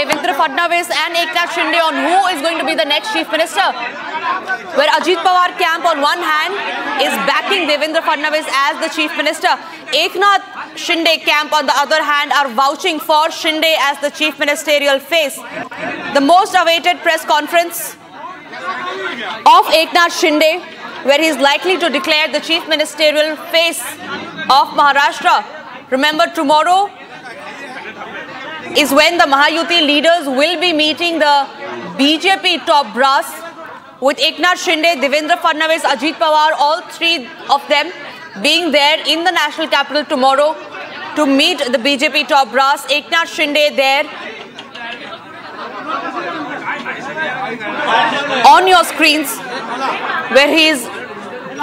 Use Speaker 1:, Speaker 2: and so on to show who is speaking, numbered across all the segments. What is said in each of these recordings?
Speaker 1: Devendra Fadnavis and Eknath Shinde on who is going to be the next Chief Minister. Where Ajit Pawar camp on one hand is backing Devendra Fadnavis as the Chief Minister. Eknath Shinde camp on the other hand are vouching for Shinde as the Chief Ministerial face. The most awaited press conference of Eknath Shinde, where he is likely to declare the Chief Ministerial face of Maharashtra. Remember, tomorrow is when the Mahayuti leaders will be meeting the BJP top brass, with Eknath Shinde, Devendra Fadnavis, Ajit Pawar, all three of them being there in the national capital tomorrow to meet the BJP top brass. Eknath Shinde there on your screens, where he is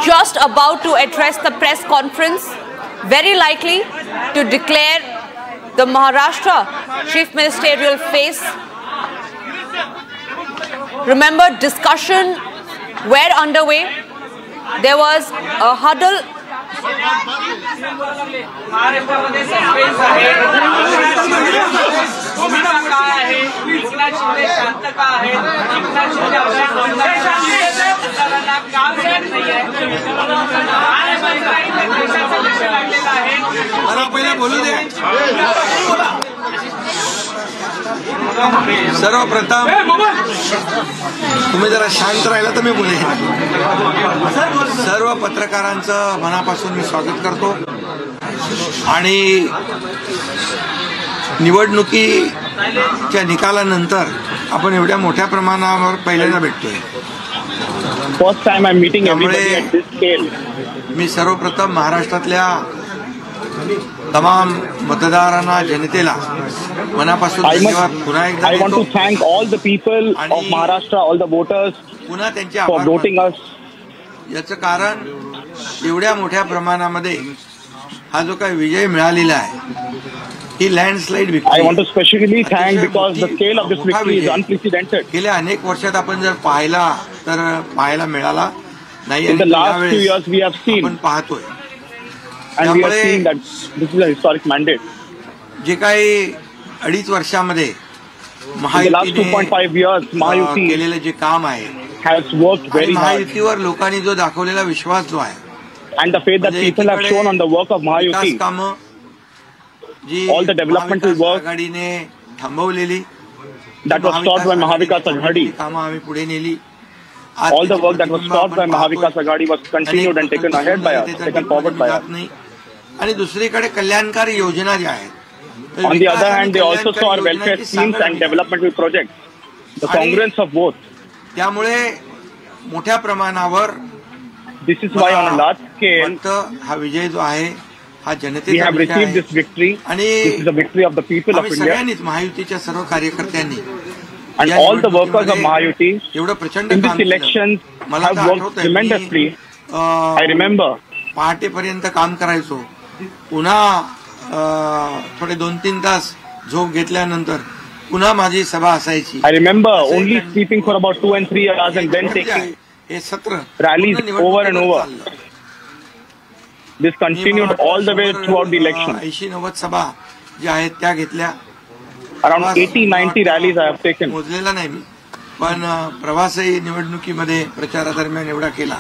Speaker 1: just about to address the press conference, very likely to declare the Maharashtra Chief Ministerial face. Remember, discussion were underway. There was a huddle.
Speaker 2: सर्वप्रथम तुम्ही जरा शांत राहिला तर मी बोलेन. सर्व पत्रकारांचं मनापासून मी स्वागत करतो आणि निवडणुकीच्या निकालानंतर आपण एवढ्या मोठ्या प्रमाणावर पहिल्यांदा भेटतोय.
Speaker 3: First time I am meeting everybody at this scale.
Speaker 2: मी सर्वप्रथम महाराष्ट्रातल्या तमाम मतदारांना, जनतेला मनापासून धन्यवाद पुन्हा एकदा
Speaker 3: I want to thank all the people of Maharashtra, all the voters
Speaker 2: पुन्हा त्यांचे
Speaker 3: for
Speaker 2: आभार
Speaker 3: voting us.
Speaker 2: याचं कारण एवढ्या मोठ्या प्रमाणामध्ये हा जो काही विजय मिळालेला आहे ही landslide victory.
Speaker 3: I want to specially thank because the scale of this victory is unprecedented.
Speaker 2: गेल्या अनेक वर्षात आपण जर पाहायला मिळाला नाही.
Speaker 3: In the last few years we have seen
Speaker 2: आपण पाहतोय
Speaker 3: and we have seen that this is a historic mandate.
Speaker 2: जे काही 2.5 वर्षामध्ये महायुतीने केलेलं जे काम आहे
Speaker 3: has worked very hard.
Speaker 2: महायुतीवर लोकांनी जो दाखवलेला विश्वास जो आहे
Speaker 3: and the faith that people have shown on the work of Mahayuti, all the developmental work
Speaker 2: आघाडीने थांबवलेली
Speaker 3: that was stopped by Mahavikas Aghadi,
Speaker 2: कामं आम्ही पुढे नेली.
Speaker 3: all the work that was stopped by Mahavikas Aghadi was continued and taken ahead by us, taken forward by us.
Speaker 2: आणि दुसरीकडे कल्याणकारी योजना ज्या आहेत,
Speaker 3: on the other hand they also saw our welfare schemes and developmental projects, the congruence of both.
Speaker 2: त्यामुळे मोठ्या प्रमाणावर
Speaker 3: this is why on a large scale
Speaker 2: हा विजय जो आहे हा जनतेचा
Speaker 3: we have received this victory,
Speaker 2: आणि
Speaker 3: this is the victory of the people of India,
Speaker 2: सगळ्यांनीच महायुतीच्या सर्व कार्यकर्त्यांनी
Speaker 3: and all the workers of Mahayuti
Speaker 2: एवढं प्रचंड
Speaker 3: in this election have worked tremendously. I remember
Speaker 2: पहाटेपर्यंत काम करायचो, पुन्हा थोडे 2-3 तास झोप घेतल्यानंतर पुन्हा माझी सभा असायची.
Speaker 3: I remember only sleeping for about 2 and 3 hours and then taking
Speaker 2: हे सत्र
Speaker 3: rallies over and over. This continued all the way throughout the election.
Speaker 2: 80-90 सभा ज्या आहेत त्या घेतल्या.
Speaker 3: Around 80-90 rallies I have taken.
Speaker 2: मोजलेला नाही मी, पण प्रवासही निवडणुकीमध्ये प्रचारादरम्यान एवढा केला.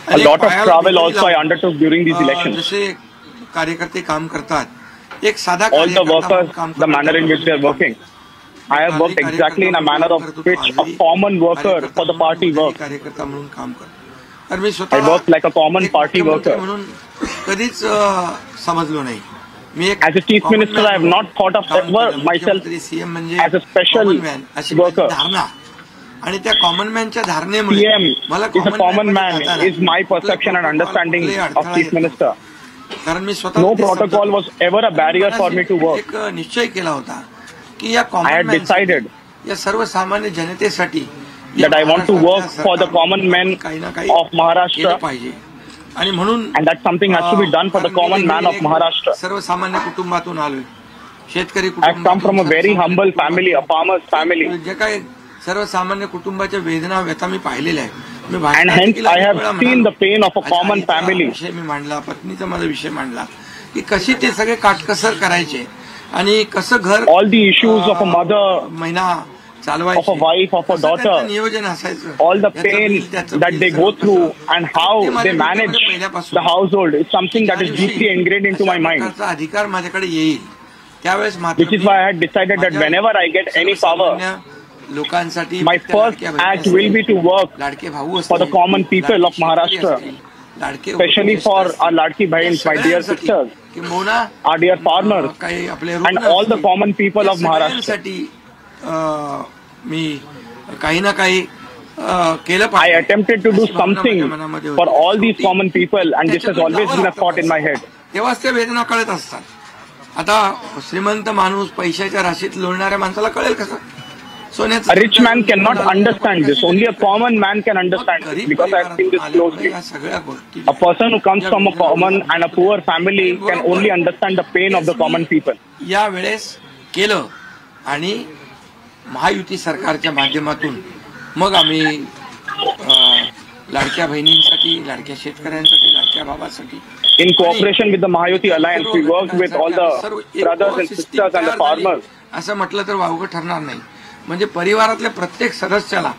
Speaker 3: A lot of travel also I undertook during these elections.
Speaker 2: जसे कार्यकर्ते काम करतात, एक साधा
Speaker 3: all the workers, the manner in which they are working, I have worked exactly in a manner of which a common worker for the party works.
Speaker 2: कार्यकर्ता म्हणून काम करतो. मी
Speaker 3: I work like a common party worker.
Speaker 2: म्हणून कधीच समजलो नाही.
Speaker 3: As a chief minister, I have not thought of ever myself as a special worker.
Speaker 2: आणि त्या common मॅनच्या धारणेमुळे
Speaker 3: PM is a common man is my perception and understanding of chief minister.
Speaker 2: कारण मी स्वतः
Speaker 3: No protocol was ever a barrier for me to work.
Speaker 2: एक निश्चय केला होता की या
Speaker 3: I
Speaker 2: कॉमन
Speaker 3: had decided
Speaker 2: या सर्वसामान्य जनतेसाठी
Speaker 3: that I want to work for the common men of Maharashtra,
Speaker 2: पाहिजे. आणि म्हणून
Speaker 3: and that something has to be done for the common man of Maharashtra.
Speaker 2: सर्वसामान्य कुटुंबातून आलोय, शेतकरी
Speaker 3: I have come from a very humble family, a farmer's family.
Speaker 2: जे काही सर्वसामान्य कुटुंबाच्या वेदना व्यथा मी पाहिलेल्या आहेत.
Speaker 3: And hence I have seen the pain of a common family.
Speaker 2: विषय मी मांडला, पत्नीचा माझा विषय मांडला की कशी ते सगळे काटकसर करायचे आणि कसं घर
Speaker 3: all the issues of a mother,
Speaker 2: महिना
Speaker 3: of
Speaker 2: चालवायचे,
Speaker 3: a wife, of a
Speaker 2: कसं
Speaker 3: daughter,
Speaker 2: त्यांचं नियोजन असायचं,
Speaker 3: all the
Speaker 2: याचं
Speaker 3: pain
Speaker 2: बिल, त्याचं
Speaker 3: that
Speaker 2: बिल,
Speaker 3: they go
Speaker 2: सगळं
Speaker 3: through
Speaker 2: कसं.
Speaker 3: and how
Speaker 2: ते माझ्या
Speaker 3: they manage
Speaker 2: डोक्यामध्ये पहिल्यापासून
Speaker 3: the household is something that is
Speaker 2: ज्या दिवशी
Speaker 3: deeply ingrained into
Speaker 2: अशा
Speaker 3: my mind.
Speaker 2: प्रकारचा अधिकार माझ्याकडे येईल त्यावेळेस मात्र
Speaker 3: Which is why I had decided that
Speaker 2: माझ्या
Speaker 3: whenever I get any power,
Speaker 2: सर्वसामान्य लोकांसाठी
Speaker 3: my
Speaker 2: त्या
Speaker 3: first
Speaker 2: लाडक्या बहिणी
Speaker 3: act will be to work
Speaker 2: लाडके भाऊ
Speaker 3: for the
Speaker 2: असतील,
Speaker 3: common people of
Speaker 2: लाडके शेतकरी
Speaker 3: Maharashtra,
Speaker 2: असतील, लाडके
Speaker 3: especially
Speaker 2: उपदेष्टा
Speaker 3: for
Speaker 2: असतील,
Speaker 3: our Ladki Bahins, my dear
Speaker 2: सगळ्यांसाठी,
Speaker 3: sisters,
Speaker 2: किंबहुना
Speaker 3: our dear farmers,
Speaker 2: काही आपले
Speaker 3: and
Speaker 2: रुग्ण
Speaker 3: all the
Speaker 2: असतील,
Speaker 3: common people
Speaker 2: या
Speaker 3: of Maharashtra.
Speaker 2: सगळ्यांसाठी मी काही ना काही केलं
Speaker 3: I
Speaker 2: पाहिजे.
Speaker 3: attempted to do
Speaker 2: अशी भावना
Speaker 3: something
Speaker 2: माझ्या मनामध्ये
Speaker 3: for
Speaker 2: होती.
Speaker 3: all these common people, and this has
Speaker 2: त्याच्यातून
Speaker 3: always
Speaker 2: जावं
Speaker 3: been a
Speaker 2: लागतं
Speaker 3: thought in my head.
Speaker 2: तेव्हाच त्या वेदना कळत असतात. आता श्रीमंत माणूस पैशाच्या राशीत लोळणाऱ्या माणसाला कळेल कसं?
Speaker 3: A rich man cannot understand this. Only a common man can understand this, because I have seen this closely.
Speaker 2: या सगळ्या गोष्टी
Speaker 3: A person who comes from a common and a poor family can only understand the pain of the common people.
Speaker 2: या वेळेस केलं आणि महायुती सरकारच्या माध्यमातून मग आम्ही लाडक्या बहिणींसाठी, लाडक्या शेतकऱ्यांसाठी, लाडक्या भावासाठी
Speaker 3: In cooperation with the Mahayuti Alliance, we worked with all the brothers and sisters and the farmers.
Speaker 2: असं म्हटलं तर वावगं ठरणार नाही. म्हणजे परिवारातल्या प्रत्येक सदस्याला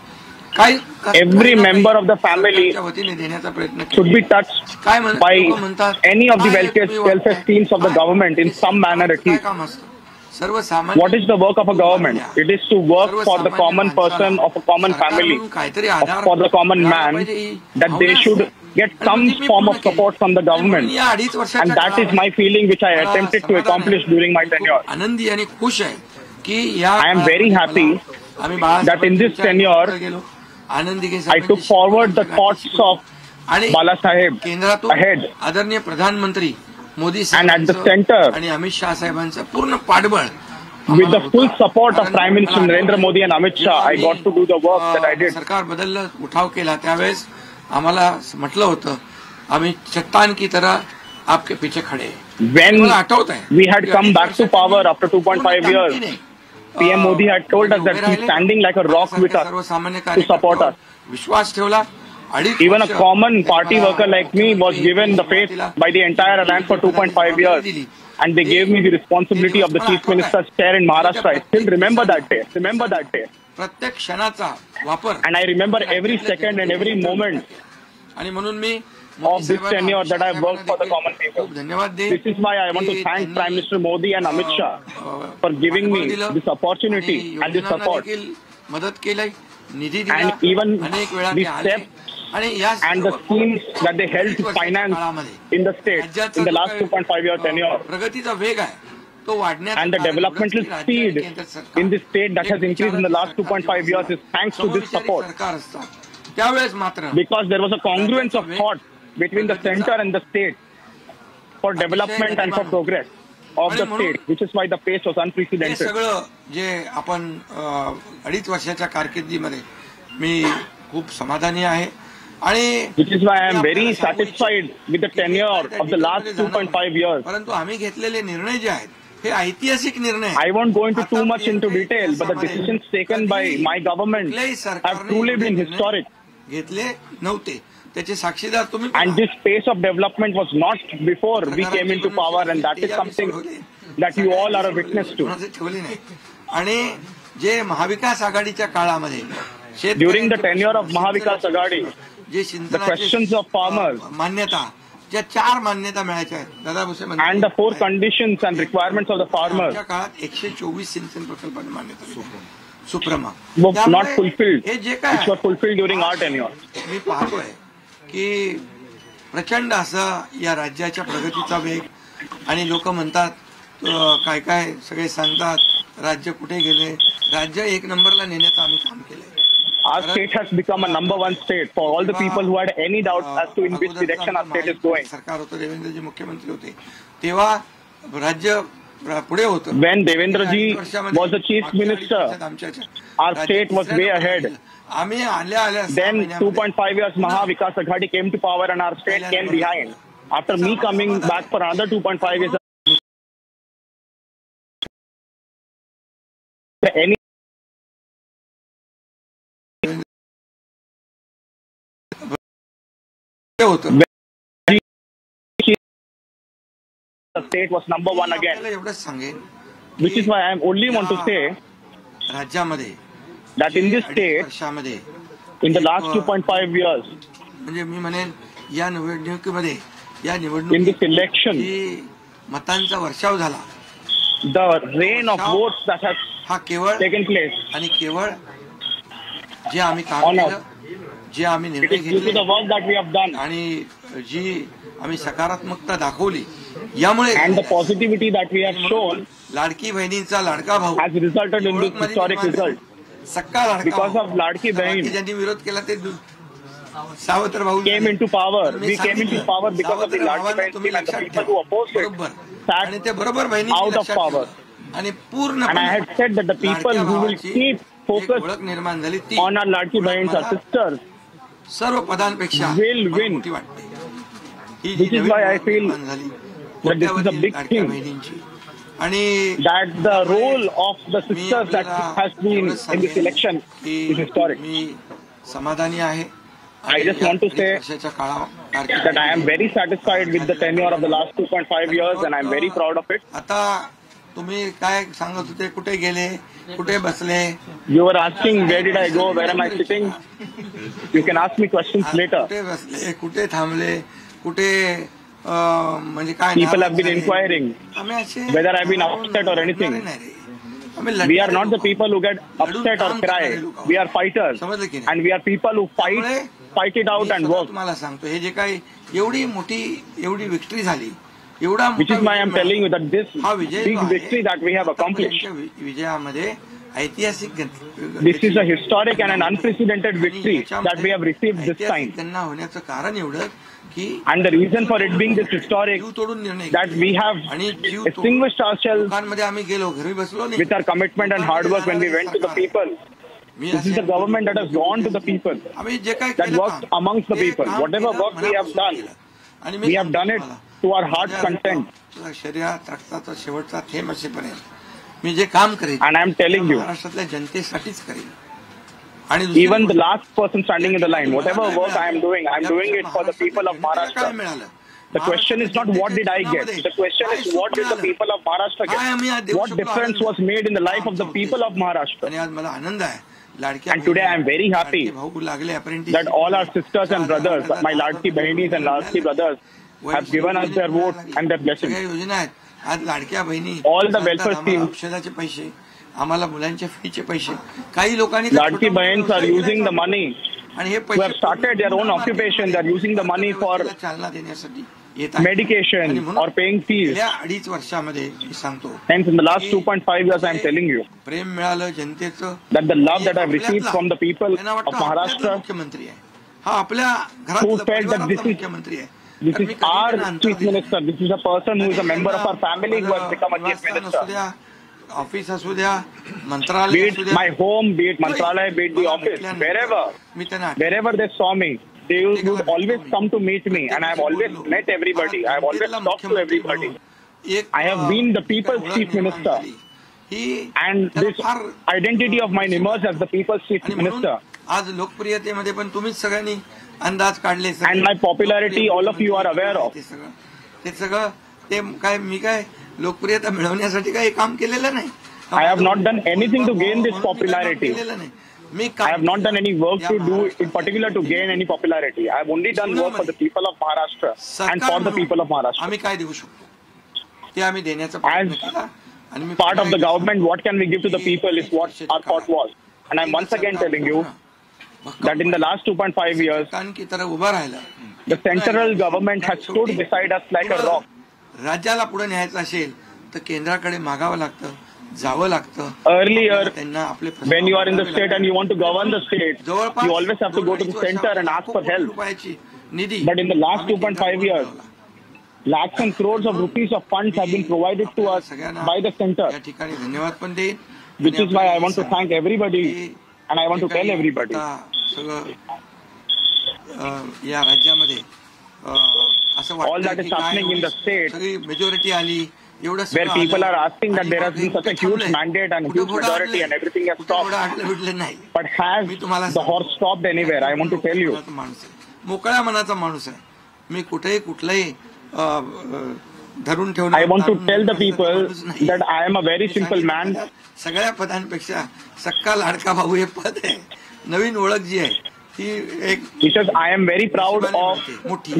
Speaker 2: काय
Speaker 3: Every member of the family
Speaker 2: वतीने देण्याचा प्रयत्न
Speaker 3: should
Speaker 2: केला.
Speaker 3: be touched by any of the welfare schemes of the government in some manner at
Speaker 2: काय
Speaker 3: least.
Speaker 2: काम असतं? सर्वसामान्य
Speaker 3: What is the work of a government? It is to work for the common person of a common family, for the common man, that they should get some form of support from the government. And that is my feeling, which I attempted to accomplish during my tenure.
Speaker 2: आनंदी आणि खुश आहे की या
Speaker 3: I am very happy that in this tenure, I took forward the thoughts of Bala Saheb
Speaker 2: केंद्रातून
Speaker 3: ahead.
Speaker 2: आदरणीय प्रधानमंत्री Modi
Speaker 3: And at the
Speaker 2: साहेबांचं
Speaker 3: center,
Speaker 2: आणि अमित शाह साहेबांचं पूर्ण पाठबळ
Speaker 3: with the full support of Prime Minister Narendra Modi and Amit Shah, I got to do the work that I did.
Speaker 2: सरकार बदललं, उठाव केला त्यावेळेस आम्हाला म्हटलं होतं आम्ही चट्टान की तरह आपके पीछे खडे हैं.
Speaker 3: When
Speaker 2: मला आठवत आहे
Speaker 3: we had come back to power after 2.5 years, PM Modi had told us that he's standing like a rock with us to support us.
Speaker 2: विश्वास ठेवला.
Speaker 3: Even a common party worker like me was given the faith by the entire alliance for 2.5 years, and they gave me the responsibility of the Chief Minister's chair in Maharashtra. I still remember that day.
Speaker 2: प्रत्येक क्षणाचा वापर
Speaker 3: And I remember every second and every moment
Speaker 2: आणि म्हणून मी
Speaker 3: of this tenure that I worked for the common people.
Speaker 2: खूप धन्यवाद दे.
Speaker 3: This is why I want to thank Prime Minister Modi and Amit Shah for giving me this opportunity and this support.
Speaker 2: मदत केली, निधी दिला,
Speaker 3: And even
Speaker 2: अनेक वेळा
Speaker 3: the
Speaker 2: ते आले
Speaker 3: steps
Speaker 2: आणि या
Speaker 3: and the schemes that they helped to finance in the state in the last 2.5 year tenure.
Speaker 2: प्रगतीचा वेग आहे तो वाढण्यात
Speaker 3: And the developmental speed in this state that has increased in the last 2.5 years is thanks to this support.
Speaker 2: सरकार असतात त्यावेळेस मात्र
Speaker 3: Because there was a congruence of thought between the center and the state for development and for progress of the state, which is why the pace was
Speaker 2: हे
Speaker 3: unprecedented.
Speaker 2: सगळं जे आपण 2.5 वर्षाच्या कारकिर्दीमध्ये मी खूप समाधानी आहे आणि
Speaker 3: Which is why I am very satisfied with the tenure of the last 2.5 years.
Speaker 2: परंतु आम्ही घेतलेले निर्णय जे आहेत हे ऐतिहासिक निर्णय
Speaker 3: I won't go into too much into detail, but the decisions taken by my government have truly been historic.
Speaker 2: घेतले नव्हते त्याचे साक्षीदार तुम्ही
Speaker 3: And this pace of development was not before we came into power, and that is something that you all are a witness to.
Speaker 2: ठेवली नाही. आणि जे महाविकास आघाडीच्या काळामध्ये
Speaker 3: During the tenure of Mahavikas Aghadi,
Speaker 2: जे
Speaker 3: the questions of farmers
Speaker 2: मान्यता ज्या 4 मान्यता मिळायच्या आहेत Dada Bhuse
Speaker 3: and the 4 conditions and requirements of the farmers
Speaker 2: त्या काळात 124 सिंचन प्रकल्पांना मान्यता सुप्रमा
Speaker 3: were not fulfilled,
Speaker 2: हे जे काय
Speaker 3: which were fulfilled during our tenure.
Speaker 2: मी पाहतोय की प्रचंड असा या राज्याच्या प्रगतीचा वेग आणि लोक म्हणतात काय काय सगळे सांगतात राज्य कुठे गेले राज्य 1 नंबरला नेण्याचं आम्ही काम केलंय.
Speaker 3: Our state has become a number 1 state for all the people who had any doubts as to in which direction our state is going.
Speaker 2: सरकार होतं देवेंद्रजी मुख्यमंत्री होते तेव्हा राज्य पुढे होतं.
Speaker 3: When Devendraji was the chief minister, our state was way ahead.
Speaker 2: आम्ही आल्या
Speaker 3: Then 2.5 years Mahavikas Aghadi came to power and our state came behind. After me coming back for another 2.5 years, any
Speaker 2: होतं
Speaker 3: the state was number 1 again.
Speaker 2: एवढंच सांगेन
Speaker 3: which is why I only want to say
Speaker 2: राज्यामध्ये
Speaker 3: that in this state,
Speaker 2: वर्षामध्ये
Speaker 3: in the last 2.5 years,
Speaker 2: म्हणजे मी म्हणेन या निवडणुकीमध्ये या
Speaker 3: in this
Speaker 2: निवडणुकीत
Speaker 3: election,
Speaker 2: मतांचा वर्षाव झाला,
Speaker 3: the rain of votes that has
Speaker 2: हा केवळ
Speaker 3: taken place,
Speaker 2: आणि केवळ जे आम्ही काम केलं, जे आम्ही
Speaker 3: it
Speaker 2: निर्णय
Speaker 3: is due to
Speaker 2: घेतले
Speaker 3: the work that we have done
Speaker 2: आणि जी आम्ही सकारात्मकता दाखवली, यामुळे
Speaker 3: and the positivity that we have shown
Speaker 2: लाडकी बहिणींचा लाडका भाऊ
Speaker 3: has resulted in this historic result.
Speaker 2: सक्का लाडका
Speaker 3: Because
Speaker 2: भाऊ,
Speaker 3: of Ladki Bahin
Speaker 2: ज्यांनी विरोध केला ते सावत्र भाऊ
Speaker 3: came into power.
Speaker 2: Me
Speaker 3: We came into power because of the
Speaker 2: सावत्र
Speaker 3: Ladki
Speaker 2: भावांना
Speaker 3: Bahin
Speaker 2: तुम्ही
Speaker 3: scheme and the
Speaker 2: लक्षात
Speaker 3: people
Speaker 2: ठेवा.
Speaker 3: who opposed it
Speaker 2: बरोबर.
Speaker 3: sat
Speaker 2: आणि ते बरोबर बहिणी
Speaker 3: out of power.
Speaker 2: आणि पूर्ण
Speaker 3: And I had said that the people who will keep focus
Speaker 2: ओळख निर्माण झाली ती
Speaker 3: on our Ladki Bahins, our sisters,
Speaker 2: सर्व पदांपेक्षा
Speaker 3: will win.
Speaker 2: मोठी वाटते. ही
Speaker 3: This
Speaker 2: G
Speaker 3: is
Speaker 2: Naveen
Speaker 3: why I
Speaker 2: ओळख
Speaker 3: feel
Speaker 2: निर्माण झाली,
Speaker 3: that this is a big
Speaker 2: लाडक्या
Speaker 3: thing.
Speaker 2: बहिणींची. आणि
Speaker 3: that the role of the sisters that has been in this election is historic.
Speaker 2: मी समाधानी आहे.
Speaker 3: I just want to say that I am very satisfied with the tenure of the last 2.5 years and I am very proud of it.
Speaker 2: आता तुम्ही काय सांगत होते, कुठे गेले, कुठे बसले?
Speaker 3: You were asking where did I go, where am I sitting? You can ask me questions later.
Speaker 2: कुठे बसले, कुठे थांबले, कुठे म्हणजे काय?
Speaker 3: People have been inquiring whether I have been upset or anything. We are not the people who get upset or cry. We are fighters and we are people who fight it out and work.
Speaker 2: तुम्हाला सांगतो, हे जे काही एवढी मोठी एवढी victory झाली, एवढा
Speaker 3: Which is why I am telling you that this big victory that we have accomplished,
Speaker 2: विजयामध्ये ऐतिहासिक
Speaker 3: this is a historic and an unprecedented victory that we have received this time.
Speaker 2: त्यांना होण्याचं कारण एवढं की
Speaker 3: And the reason for it being this historic, that we have distinguished ourselves
Speaker 2: लोकांमध्ये आम्ही गेलो, घरी बसलो नाही.
Speaker 3: with our commitment and hard work when we went to the people. This is the government that has gone to the people, that works amongst the people. Whatever work we have done, we have done it to our heart's content.
Speaker 2: शरीरात रक्ताचा शेवटचा थेंब असेपर्यंत मी जे काम करेन,
Speaker 3: And I am telling you,
Speaker 2: महाराष्ट्रातल्या जनतेसाठीच करेन.
Speaker 3: even the last person standing in the line, whatever work I am doing it for the people of Maharashtra. The question is not what did I get. The question is what did the people of Maharashtra get. What difference was made in the life of the people of Maharashtra.
Speaker 2: आणि आज मला आनंद आहे.
Speaker 3: And today I am very happy that all our sisters and brothers, my Ladki Bahinis and Ladki brothers, have given us their vote and their blessing.
Speaker 2: आज लाडक्या बहिणी,
Speaker 3: All the welfare schemes,
Speaker 2: औषधाचे पैसे, आम्हाला मुलांच्या फीचे पैसे, काही लोकांनी
Speaker 3: Ladki Bahins are using the money,
Speaker 2: आणि हे
Speaker 3: who have started their own occupation, they are using the money for
Speaker 2: चालना देण्यासाठी
Speaker 3: medication or paying fees.
Speaker 2: या 2.5 वर्षामध्ये मी सांगतो,
Speaker 3: Hence, in the last 2.5 years, I am telling you
Speaker 2: प्रेम मिळालं जनतेचं,
Speaker 3: that the love that I have received from the people of Maharashtra,
Speaker 2: मुख्यमंत्री आहे, हा आपल्या
Speaker 3: who felt that this
Speaker 2: मुख्यमंत्री आहे.
Speaker 3: is our chief minister, this is a person who is a member of our family who has become a chief minister.
Speaker 2: Office असू द्या, मंत्रालय
Speaker 3: Be
Speaker 2: असू
Speaker 3: it
Speaker 2: द्या,
Speaker 3: my home, be it Mantralaya, be it the office, wherever they saw me, they would always come to meet me, and I have always met everybody. I have always talked to everybody. I have been the people's chief minister, and this identity of mine emerged as the people's chief minister.
Speaker 2: आज लोकप्रियतेमध्ये पण तुम्हीच सगळ्यांनी अंदाज काढले,
Speaker 3: And my popularity, all of you are aware of.
Speaker 2: ते सगळं ते काय मी काय लोकप्रियता मिळवण्यासाठी काही काम केलेलं नाही.
Speaker 3: I have not done anything to gain this popularity. I have not done any work to do in particular to gain any popularity. I have only done work for the people of Maharashtra and for the people of Maharashtra.
Speaker 2: आम्ही काय देऊ शकतो ते आम्ही देण्याचा प्रयत्न केला.
Speaker 3: As part of the government, what can we give to the people is what our thought was. And I'm once again telling you that in the last 2.5 years, the central government has stood beside us like a rock.
Speaker 2: राज्याला पुढे न्यायचं असेल तर केंद्राकडे मागावं लागतं, जावं लागतं.
Speaker 3: Earlier, when you are in the state and you want to govern the state, you always have to go to the center and ask for help. But in the last 2.5 years, lakhs and crores of rupees of funds have been provided to us by the center. Which is why I want to thank everybody and I want to tell everybody. All that is happening in the state, where people are asking that there has been such a huge mandate and huge majority and everything has stopped. But has the horse stopped anywhere? I want to tell you.
Speaker 2: मोकळ्या मनाचा माणूस आहे मी. कुठेही कुठलाही धरून ठेवणं.
Speaker 3: I want to tell the people that I am a very simple man.
Speaker 2: सगळ्या पदांपेक्षा सक्का लाडका भाऊ हे पद आहे. नवीन ओळख जी आहे ती एक.
Speaker 3: Because I am very proud of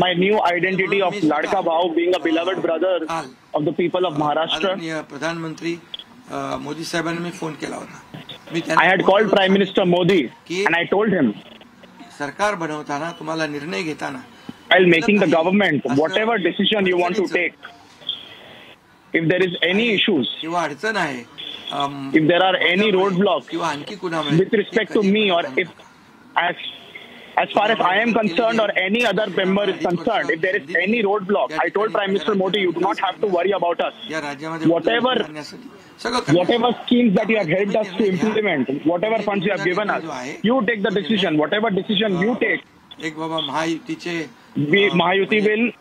Speaker 3: my new identity of Ladka Bhau, being a beloved brother of the people of Maharashtra.
Speaker 2: प्रधानमंत्री मोदी साहेबांनी मी फोन केला होता.
Speaker 3: I had called Prime Minister Modi and I told him,
Speaker 2: सरकार बनवताना तुम्हाला निर्णय घेताना
Speaker 3: while making the government, whatever decision you want to take, if there is any issues,
Speaker 2: किंवा अडचण आहे,
Speaker 3: if there are any roadblocks
Speaker 2: किंवा आणखी कुणामुळे
Speaker 3: with respect to me, or if as far as I am concerned or any other member is concerned, if there is any roadblock, I told Prime Minister Modi, you do not have to worry about us. Whatever schemes that you have helped us to implement, whatever funds you have given us, you take the decision. Whatever decision you take, Mahayuti will,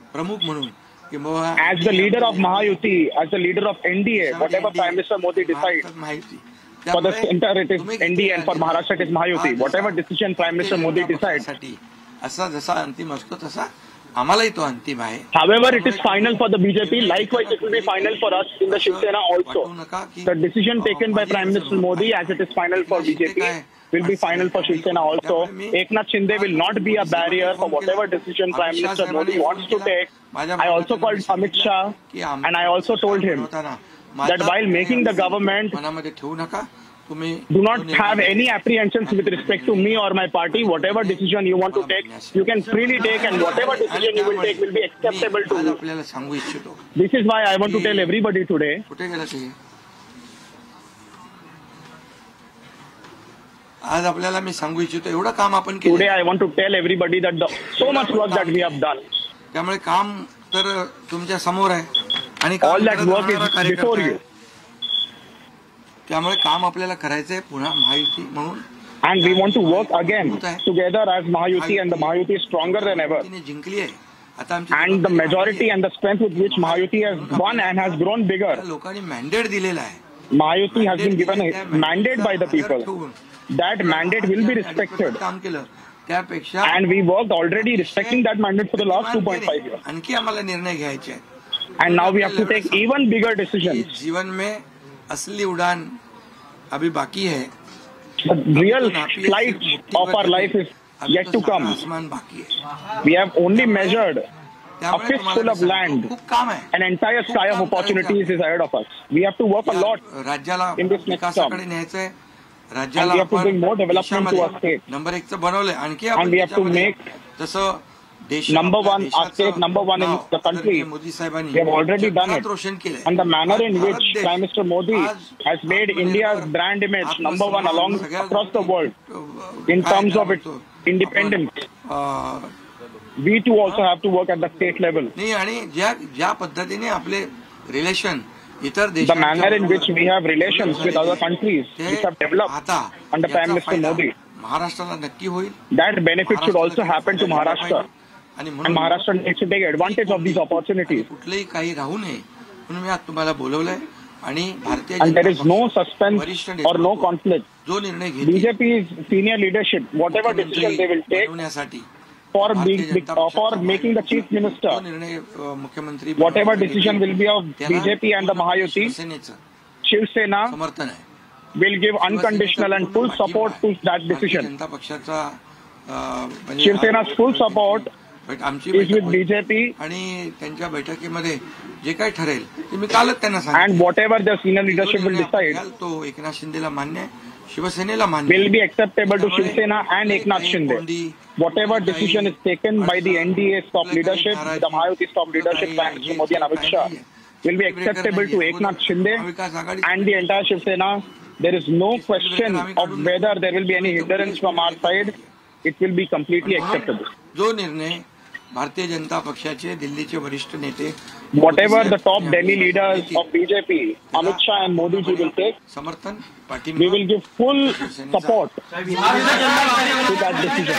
Speaker 3: as the leader of Mahayuti, as the leader of NDA, whatever Prime Minister Modi decides, for the center it is NDA and for Maharashtra it is Mahayuti. Whatever decision Prime Minister Modi decides, however it is final for the BJP, likewise it will be final for us in the Shiv Sena also. The decision taken by Prime Minister Modi, as it is final for BJP, will be final for Shiv Sena also. Eknath Shinde will not be a barrier for whatever decision Prime Minister Modi wants to take. I also called Amit Shah and I also told him that while making the government, do not have any apprehensions with respect to me or my party. Whatever decision you want to take, you can freely take, and whatever decision you will take will be acceptable to you. This is why I want to tell everybody today. Today I want to tell everybody that so much work that we have done. All that work is before you. And we want to work again together as Mahayuti, and the Mahayuti is stronger than ever. And the majority and the strength with which Mahayuti has won and has grown bigger. Mahayuti has been given a mandate by the people. That mandate will be respected. And we worked already respecting that mandate for the last 2.5 years. And now we have to take even bigger decisions. The real flight of our life is yet to come. We have only measured a fistful of land. An entire sky of opportunities is ahead of us. We have to work a lot in this next term. And we have to bring more development to our state. And we have to make our state number one in the country. We have already done it. And the manner in which Prime Minister Modi has made India's brand image number one across the world in terms of its independence, we too also have to work at the state level. The manner in which we have relations with other countries which have developed under Prime Minister Modi, that benefit should also happen to Maharashtra. And Maharashtra needs to take advantage of these opportunities. And there is no suspense or no conflict. BJP's senior leadership, whatever decision they will take for making the Chief Minister, whatever decision will be of BJP and the Mahayuti, Shiv Sena will give unconditional and full support to that decision. Shiv Sena's full support is with BJP, and whatever the senior leadership will decide will be acceptable to Shiv Sena and Eknath Shinde. Whatever decision is taken by the NDA's top leadership, the Mahayuti's top leadership, Prime Minister Modi and Amit Shah, will be acceptable to Eknath Shinde and the entire Shiv Sena. There is no question of whether there will be any hindrance from our side. It will be completely acceptable. Whatever the top Delhi leaders of BJP, Amit Shah and Modi ji will take, we will give full support to that decision.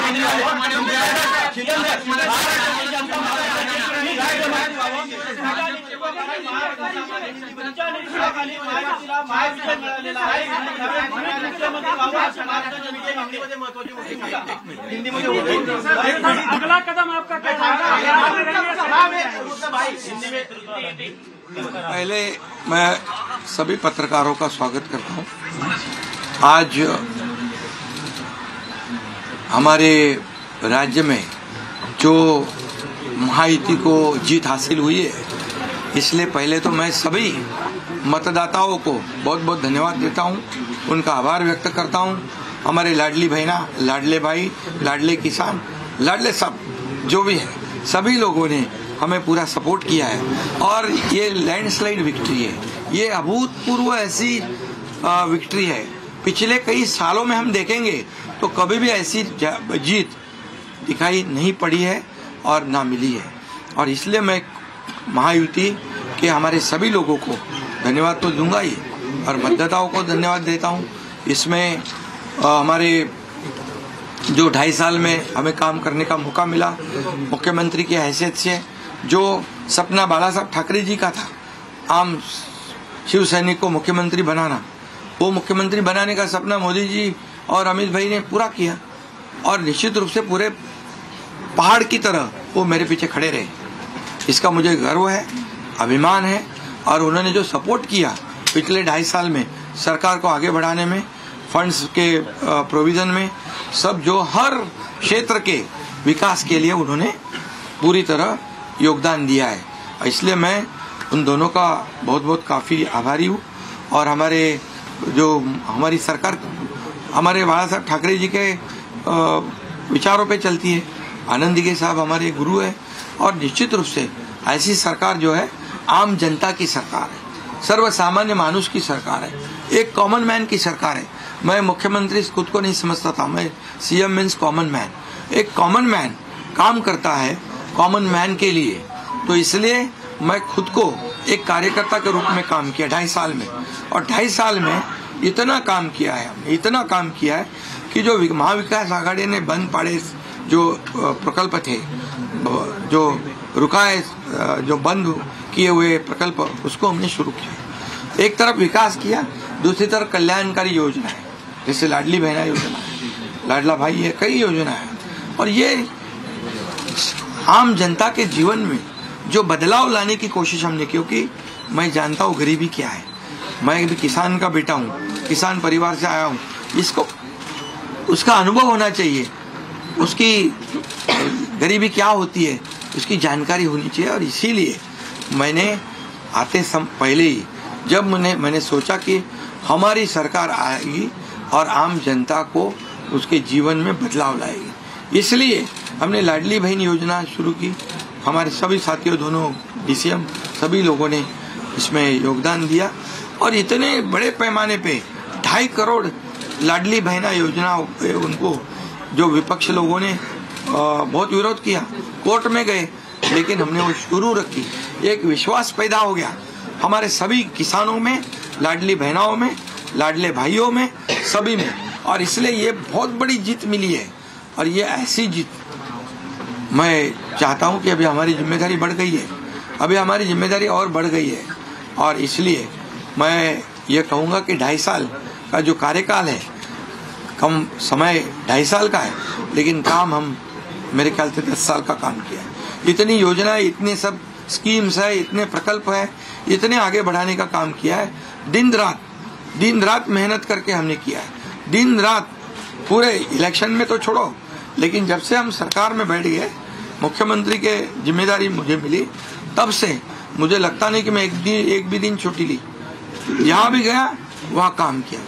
Speaker 4: अगला कदम आपका क्या है?
Speaker 2: पहले मैं सभी पत्रकारों का स्वागत करता हूं। आज हमारे राज्य में जो महायुति को जीत हासिल हुई है, इसलिए पहले तो मैं सभी मतदाताओं को बहुत बहुत धन्यवाद देता हूं, उनका आभार व्यक्त करता हूं। हमारे लाडली बहना, लाडले भाई, लाडले किसान, लाडले सब जो भी है, सभी लोगों ने हमें पूरा सपोर्ट किया है और ये लैंडस्लाइड विक्ट्री है। ये अभूतपूर्व ऐसी विक्ट्री है, पिछले कई सालों में हम देखेंगे तो कभी भी ऐसी जीत दिखाई नहीं पड़ी है और ना मिली है। और इसलिए मैं महायुति के हमारे सभी लोगों को धन्यवाद तो दूंगा ही और मतदाताओं को धन्यवाद देता हूँ। इसमें हमारे जो 2.5 साल में हमें काम करने का मौका मिला, मुख्यमंत्री की हैसियत से जो सपना बाला साहब ठाकरे जी का था, आम शिव सैनिक को मुख्यमंत्री बनाना, वो मुख्यमंत्री बनाने का सपना मोदी जी और अमित भाई ने पूरा किया और निश्चित रूप से पूरे पहाड़ की तरह वो मेरे पीछे खड़े रहे। इसका मुझे गर्व है, अभिमान है। और उन्होंने जो सपोर्ट किया पिछले 2.5 साल में सरकार को आगे बढ़ाने में, फंड्स के प्रोविजन में, सब जो हर क्षेत्र के विकास के लिए उन्होंने पूरी तरह योगदान दिया है। इसलिए मैं उन दोनों का बहुत बहुत काफ़ी आभारी हूँ। और हमारी सरकार हमारे बाला साहब ठाकरे जी के विचारों पे चलती है। आनंद दीघे साहब हमारे गुरु है और निश्चित रूप से ऐसी सरकार जो है आम जनता की सरकार है, सर्वसामान्य मानुष की सरकार है, एक कॉमन मैन की सरकार है। मैं मुख्यमंत्री खुद को नहीं समझता था, मैं सीएम मीन्स कॉमन मैन। एक कॉमन मैन काम करता है कॉमन मैन के लिए, तो इसलिए मैं खुद को एक कार्यकर्ता के रूप में काम किया 2.5 साल में। और 2.5 साल में इतना काम किया है, इतना काम किया है कि जो महाविकास आघाड़ी ने बंद पड़े जो प्रकल्प थे, जो रुकाए, जो बंद किए हुए प्रकल्प, उसको हमने शुरू किया। एक तरफ विकास किया, दूसरी तरफ कल्याणकारी योजना है, जैसे लाडली बहना योजना है, लाडला भाई है, कई योजना है। और ये आम जनता के जीवन में जो बदलाव लाने की कोशिश हमने, क्योंकि मैं जानता हूँ गरीबी क्या है, मैं भी किसान का बेटा हूँ, किसान परिवार से आया हूँ, इसको उसका अनुभव होना चाहिए, उसकी गरीबी क्या होती है उसकी जानकारी होनी चाहिए। और इसीलिए मैंने आते पहले ही जब मैंने सोचा कि हमारी सरकार आएगी और आम जनता को उसके जीवन में बदलाव लाएगी, इसलिए हमने लाडली बहन योजना शुरू की। हमारे सभी साथियों, दोनों डीसीएम, सभी लोगों ने इसमें योगदान दिया और इतने बड़े पैमाने पे 2.5 करोड़ लाडली बहना योजना, उनको जो विपक्ष लोगों ने बहुत विरोध किया, कोर्ट में गए, लेकिन हमने वो शुरू रखी। एक विश्वास पैदा हो गया हमारे सभी किसानों में, लाडली बहनाओं में, लाडले भाइयों में, सभी में। और इसलिए ये बहुत बड़ी जीत मिली है। और ये ऐसी जीत मैं चाहता हूँ कि अभी हमारी जिम्मेदारी बढ़ गई है, अभी हमारी जिम्मेदारी और बढ़ गई है। और इसलिए मैं ये कहूँगा कि 2.5 साल का जो कार्यकाल है, कम समय 2.5 साल का है, लेकिन काम हम मेरे ख्याल से 10 साल का काम किया है। इतनी योजना, इतने सब स्कीम्स है, इतने प्रकल्प है, इतने आगे बढ़ाने का काम किया है। दिन रात मेहनत करके हमने किया है, दिन रात। पूरे इलेक्शन में तो छोड़ो, लेकिन जब से हम सरकार में बैठ गए, मुख्यमंत्री के जिम्मेदारी मुझे मिली, तब से मुझे लगता नहीं कि मैं एक भी दिन छुट्टी ली। जहाँ भी गया वहाँ काम किया।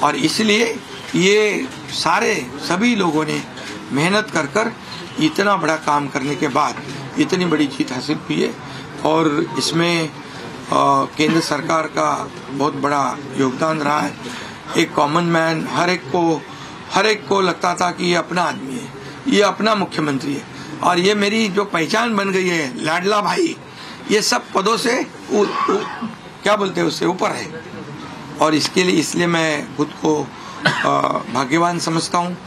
Speaker 2: और इसलिए ये सभी लोगों ने मेहनत कर इतना बड़ा काम करने के बाद इतनी बड़ी जीत हासिल हुई है। और इसमें केंद्र सरकार का बहुत बड़ा योगदान रहा है। एक कॉमन मैन, हर एक को लगता था कि ये अपना आदमी है, ये अपना मुख्यमंत्री है। और ये मेरी जो पहचान बन गई है, लाडला भाई, ये सब पदों से क्या बोलते हैं, उससे ऊपर है। और इसलिए मैं खुद को भाग्यवान समझता हूँ।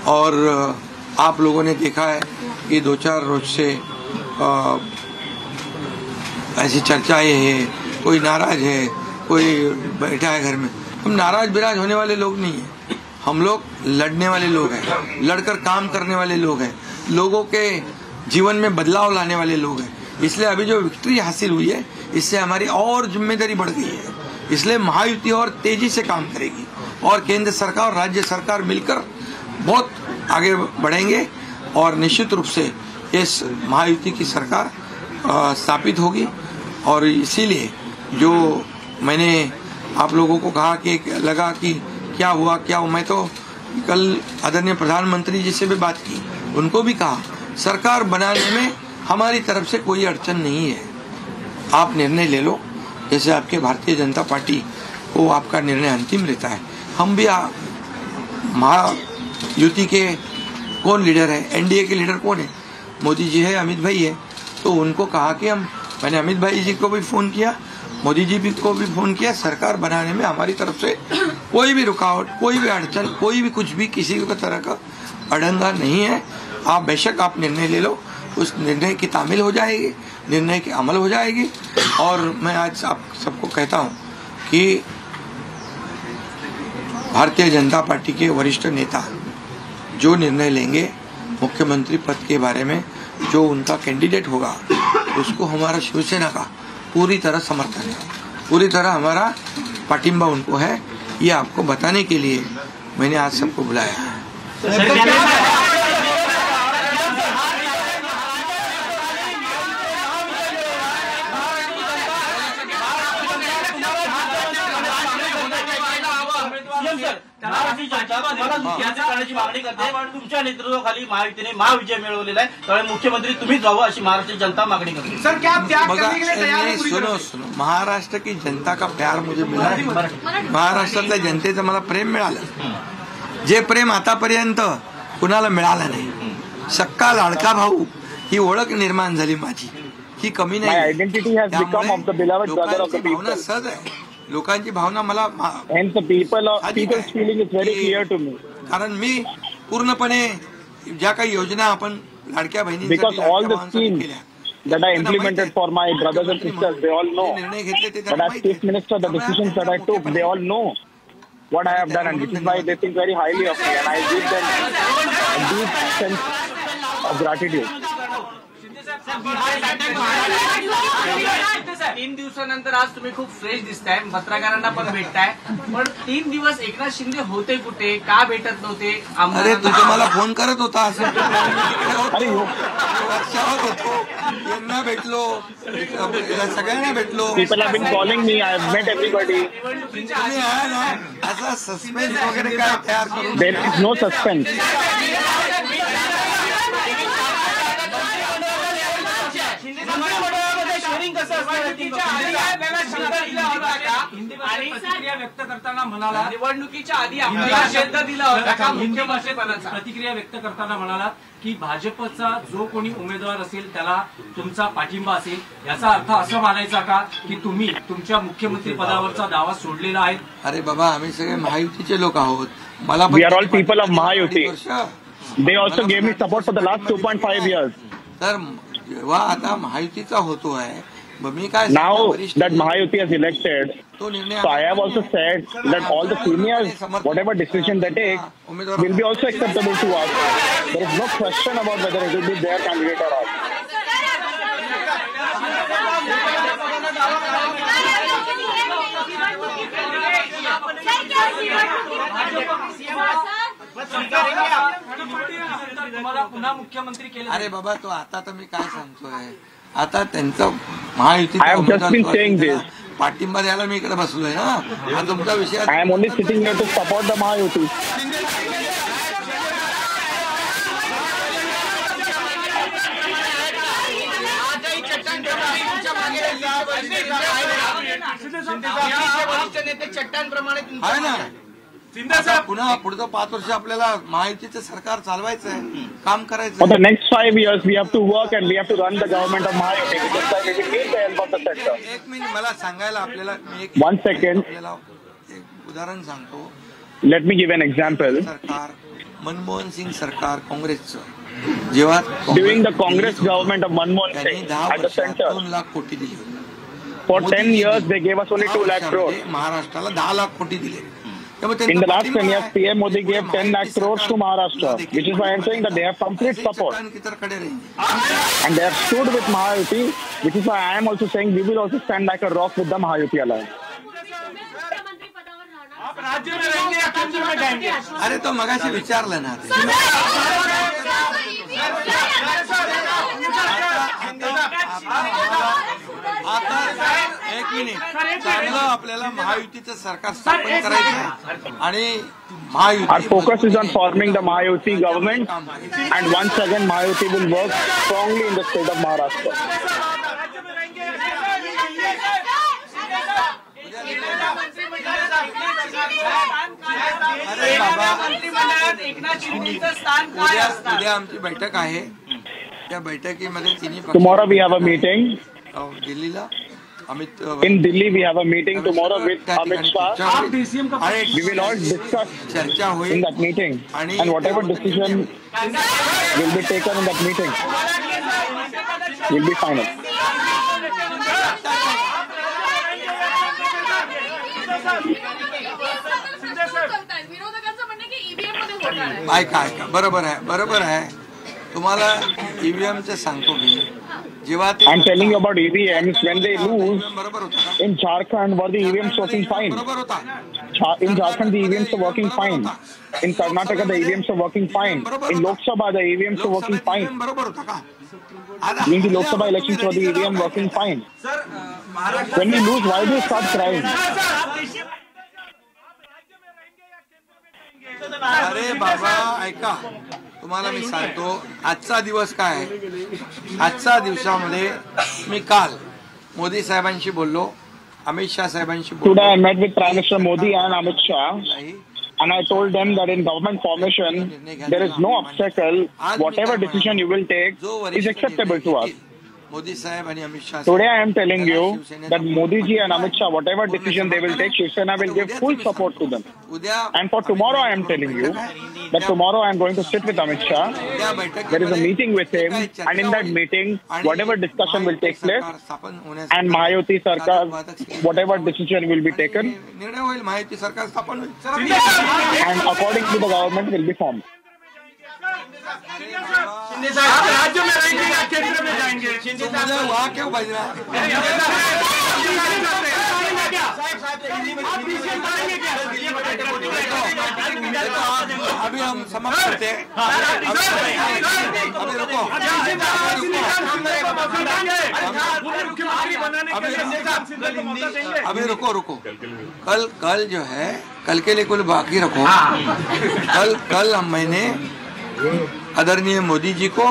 Speaker 2: और आप लोगों ने देखा है कि 2-4 रोज से ऐसी चर्चाएं हैं, कोई नाराज है, कोई बैठा है घर में। हम नाराज बिराज होने वाले लोग नहीं हैं, हम लोग लड़ने वाले लोग हैं, लड़कर काम करने वाले लोग हैं, लोगों के जीवन में बदलाव लाने वाले लोग हैं। इसलिए अभी जो विक्ट्री हासिल हुई है, इससे हमारी और जिम्मेदारी बढ़ गई है। इसलिए महायुति और तेजी से काम करेगी और केंद्र सरकार और राज्य सरकार मिलकर बहुत आगे बढ़ेंगे और निश्चित रूप से इस महायुति की सरकार स्थापित होगी। और इसीलिए जो मैंने आप लोगों को कहा कि लगा कि क्या हुआ, मैं तो कल आदरणीय प्रधानमंत्री जी से भी बात की, उनको भी कहा सरकार बनाने में हमारी तरफ से कोई अड़चन नहीं है, आप निर्णय ले लो। जैसे आपके भारतीय जनता पार्टी को आपका निर्णय अंतिम रहता है, हम भी महायुति के कौन लीडर है, एनडीए के लीडर कौन है, मोदी जी है, अमित भाई है, तो उनको कहा कि मैंने अमित भाई जी को भी फ़ोन किया, मोदी जी को भी फ़ोन किया, सरकार बनाने में हमारी तरफ से कोई भी रुकावट, कोई भी अड़चन, कोई भी कुछ भी किसी भी तरह का अड़ंगा नहीं है। आप बेशक आप निर्णय ले लो, उस निर्णय की तामील हो जाएगी, निर्णय की अमल हो जाएगी। और मैं आज आप सबको कहता हूं कि भारतीय जनता पार्टी के वरिष्ठ नेता जो निर्णय लेंगे मुख्यमंत्री पद के बारे में, जो उनका कैंडिडेट होगा, उसको हमारा शिवसेना का पूरी तरह समर्थन है, पूरी तरह हमारा पाटिंबा उनको है। ये आपको बताने के लिए मैंने आज सबको बुलाया है।
Speaker 5: मागणी करते, तुमच्या नेतृत्वाखाली महायुतीने महाविजय मिळवलेला आहे, त्यामुळे मुख्यमंत्री तुम्हीच व्हावं अशी महाराष्ट्र जनता मागणी करते।
Speaker 4: सर क्या त्याग करने के लिए तैयार है?
Speaker 2: सुनो, महाराष्ट्र की जनता का प्यार मुझे मिला है, महाराष्ट्रातल्या जनतेचं मला प्रेम मिळालं, जे प्रेम आतापर्यंत कुणाला मिळालं नाही। सक्का लाडका भाऊ ही ओळख निर्माण झाली माझी, ही कमी नाही।
Speaker 3: Identity has become of the beloved brother of the people.
Speaker 2: सहज आहे, लोकांची भावना मला
Speaker 3: and the people's feeling is very clear to me.
Speaker 2: कारण मी पूर्णपणे ज्या काही योजना आपण लाडक्या बहिणींसाठी,
Speaker 3: because all the schemes that I implemented for my brothers and sisters, they all know. But as Chief Minister, the decisions that I took, they all know what I have done, and this is why they think very highly of me, and I give them a deep sense of gratitude.
Speaker 5: 3 दिवसानंतर आज तुम्ही खूप fresh दिसताय, पत्रकारांना पण भेटताय, पण 3 दिवस एकनाथ शिंदे होते कुठे, का भेटत नव्हते?
Speaker 2: अरे तुझे मला फोन करत होता असं होतो, यांना भेटलो, सगळ्यांना भेटलो।
Speaker 3: People have been calling me, I have met everybody.
Speaker 2: तुम्ही आहे ना असा सस्पेन्स वगैरे काय तयार करून?
Speaker 3: There is no suspense.
Speaker 4: व्यक्त करताना म्हणाला, निवडणुकीच्या आधी आपल्याला शब्द दिला होता का मुख्यमंत्रीपदाचा? प्रतिक्रिया व्यक्त करताना म्हणाला की भाजपचा जो कोणी उमेदवार असेल त्याला तुमचा पाठिंबा असेल, याचा अर्थ असं मानायचा का की तुम्ही तुमच्या मुख्यमंत्री पदावरचा दावा सोडलेला आहे?
Speaker 2: अरे बाबा, आम्ही सगळे महायुतीचे लोक आहोत, मला
Speaker 3: We are all people of Mahajuti. They also gave me support for the last 2.5 years.
Speaker 2: तर जेव्हा आता महायुतीचा होतो आहे, मी काय
Speaker 3: Now that Mahajuti has elected, so I have also said that all the seniors, whatever decision they take, will be also acceptable to us. There is no question about whether it will be their candidate or not.
Speaker 4: पुन्हा मुख्यमंत्री केले?
Speaker 2: अरे बाबा, तो आता तर मी काय सांगतोय, आता त्यांचं महायुती पाठिंबा द्यायला मी इकडे बसलोय ना, हा तुमचा विषय।
Speaker 3: I am only sitting here to support the Mahajuti.
Speaker 2: आहे ना, पुन्हा पुढचं 5 वर्ष आपल्याला महायुतीचं सरकार चालवायचं आहे, काम करायचं।
Speaker 3: For the next 5 years, we have to work and we have to run the government of Mahajuti. Because we will need the help of the sector.
Speaker 2: एक मिनिट मला सांगायला, आपल्याला
Speaker 3: One second.
Speaker 2: आपल्याला एक उदाहरण सांगतो।
Speaker 3: Let me give an example.
Speaker 2: सरकार, मनमोहन सिंग सरकार काँग्रेसचं, जेव्हा
Speaker 3: During the Congress government of Manmohan
Speaker 2: त्यांनी
Speaker 3: Singh
Speaker 2: 10
Speaker 3: at the
Speaker 2: वर्षात
Speaker 3: center,
Speaker 2: 2 लाख कोटी दिली होती।
Speaker 3: For 10 years, they gave us only 2 lakh crores.
Speaker 2: महाराष्ट्राला 10 लाख कोटी दिले.
Speaker 3: In the last 10 years, PM Modi gave 10 lakh crores to Maharashtra, which is why I'm saying that they have complete support. And they have stood with Mahayuti, which is why I am also saying we will also stand like a rock with the Mahayuti alliance.
Speaker 2: अरे तो मगाशी विचारलं ना. आता एक minute चांगलं आपल्याला महायुतीचं सरकार स्थापन करायचं आणि
Speaker 3: Our focus is on forming the Mahayuti government, and once again Mahayuti will work strongly in the state of Maharashtra.
Speaker 2: अरे बाबा उद्या आमची बैठक आहे. त्या बैठकीमध्ये तिन्ही
Speaker 3: Tomorrow we have a meeting.
Speaker 2: दिल्लीला
Speaker 3: In Delhi, we have a meeting tomorrow with Amit Shah. We will all discuss in that meeting, and whatever decision will be taken in that meeting will be final.
Speaker 2: ऐका बरोबर आहे. तुम्हाला ईव्हीएमचं सांगतो मी.
Speaker 3: I'm telling you about EVMs. When they lose in Jharkhand, were the EVMs working fine? In Jharkhand, the EVMs are working fine. In Karnataka, the EVMs are working fine. In Lok Sabha, the EVMs are working fine. During the Lok Sabha elections, were the EVM working fine? When we lose, why do you start crying?
Speaker 2: अरे बाबा ऐका, तुम्हाला मी सांगतो आजचा दिवस काय आहे. आजच्या दिवसामध्ये मी काल मोदी साहेबांशी बोललो, अमित शाह साहेबांशी बोललो.
Speaker 3: Today I met with Prime Minister Modi and Amit Shah, and I told them that in government formation there is no obstacle. Whatever decision you will take is acceptable to us. Today I am telling you that Modi ji and Amit Shah, whatever decision they will take, Shiv Sena will give full support to them. And for tomorrow I am telling you that tomorrow I am going to sit with Amit Shah. There is a meeting with him, and in that meeting, whatever discussion will take place, and Mahayuti Sarkar, whatever decision will be taken, and according to the government will be formed.
Speaker 4: राज्य में रहेंगे या केंद्र में जाएंगे?
Speaker 2: वहाँ क्यों बज रहा है? अभी हम समाप्त करते हैं. अभी रुको. कल जो है, कल के लिए कुल बाकी रखो. कल मैंने आदरणीय मोदी जी को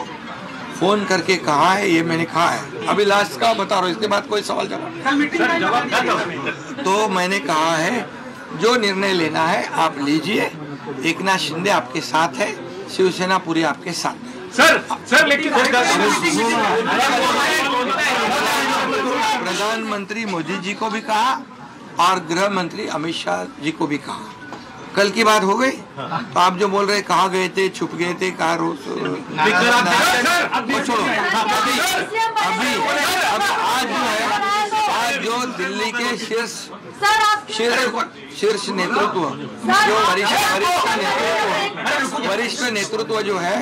Speaker 2: फोन करके कहा है, ये मैंने कहा है. अभी लास्ट का बता रहा हूँ, इसके बाद कोई सवाल जवाब. तो मैंने कहा है जो निर्णय लेना है आप लीजिए. एकनाथ शिंदे आपके साथ है, शिवसेना पूरी आपके साथ है.
Speaker 4: सर लेकिन
Speaker 2: प्रधानमंत्री मोदी जी को भी कहा और गृह मंत्री अमित शाह जी को भी कहा. कल की बात हो गई. तो आप जो बोल रहे कहाँ गए थे, छुप गए थे, कहाँ रोज छोड़ो. अभी आज जो दिल्ली के शीर्ष नेतृत्व, जो वरिष्ठ नेतृत्व जो है,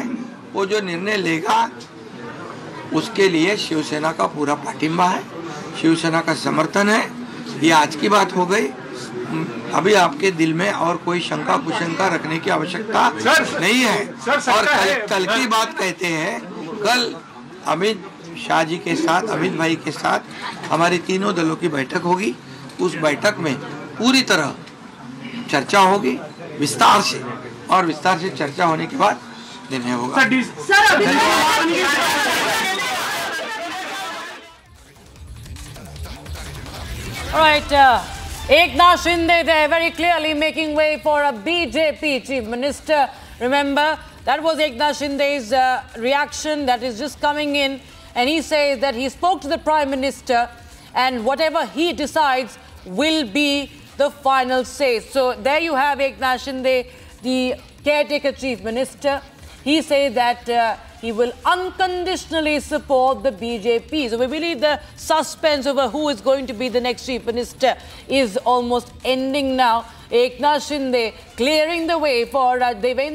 Speaker 2: वो जो निर्णय लेगा उसके लिए शिवसेना का पूरा पाठिंबा है, शिवसेना का समर्थन है. ये आज की बात हो गई. अभी आपके दिल में और कोई शंका कुशंका रखने की आवश्यकता नहीं है. और कल की बात कहते हैं, कल अमित शाह जी के साथ, अमित भाई के साथ हमारी तीनों दलों की बैठक होगी. उस बैठक में पूरी तरह चर्चा होगी विस्तार से, और विस्तार से चर्चा होने के बाद निर्णय होगा.
Speaker 1: All right, Eknath Shinde there very clearly making way for a BJP chief minister. Remember, that was Eknath Shinde's reaction that is just coming in, and he says that he spoke to the Prime Minister and whatever he decides will be the final say. So there you have Eknath Shinde, the caretaker chief minister. He says that
Speaker 6: he will unconditionally support the BJP. So we believe the suspense over who is going to be the next chief minister is almost ending now. Eknath Shinde clearing the way for Devendra